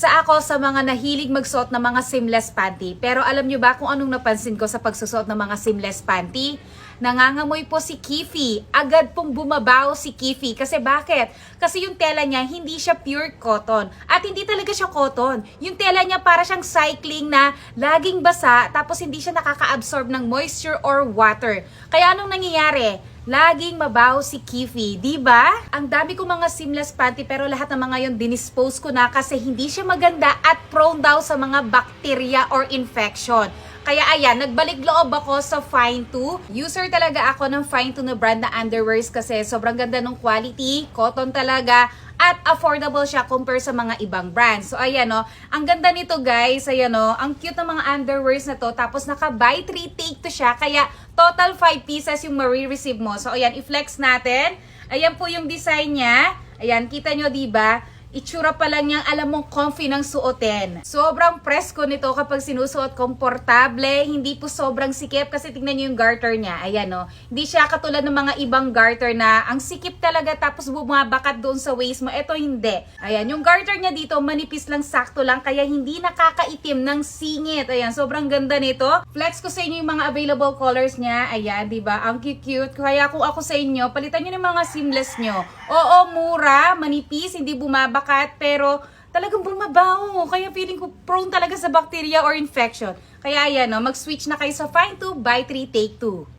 Isa ako sa mga nahilig magsuot ng mga seamless panty. Pero alam nyo ba kung anong napansin ko sa pagsusuot ng mga seamless panty? Nangangamoy po si Kifi. Agad pong bumabaho si Kifi. Kasi bakit? Kasi yung tela niya hindi siya pure cotton. At hindi talaga siya cotton. Yung tela niya para siyang cycling na laging basa tapos hindi siya nakaka-absorb ng moisture or water. Kaya anong nangyayari? Laging mabaho si Kifi, di ba? Ang dami kong mga seamless panty pero lahat ng mga yon dinispose ko na kasi hindi siya maganda at prone daw sa mga bacteria or infection. Kaya ayan, nagbalik loob ako sa Fine 2. User talaga ako ng Fine 2 na brand na underwears kasi sobrang ganda ng quality, cotton talaga, at affordable siya compare sa mga ibang brands. So ayan o, ang ganda nito guys, ayan o, ang cute ng mga underwears na to, tapos naka buy 3 take 2 siya, kaya total 5 pieces yung ma-receive mo. So ayan, i-flex natin. Ayan po yung design niya. Ayan, kita nyo diba? Itsura pa lang niyang alam mong comfy ng suotin. Sobrang presko nito kapag sinusuot, komportable, hindi po sobrang sikip kasi tingnan niyo yung garter niya. Ayan o, hindi siya katulad ng mga ibang garter na ang sikip talaga tapos bumabakat doon sa waist mo. Ito hindi. Ayan, yung garter niya dito manipis lang, sakto lang, kaya hindi nakakaitim ng singit. Ayan, sobrang ganda nito. Flex ko sa inyo yung mga available colors niya. Ayan, diba? Ang cute. Kaya kung ako sa inyo, palitan niyo ng mga seamless niyo. Oo, mura, manipis, hindi bumabakat, pero talagang bumabaho. Kaya feeling ko prone talaga sa bacteria or infection. Kaya ayan, no, mag-switch na kayo sa Fine 2, buy 3, take 2.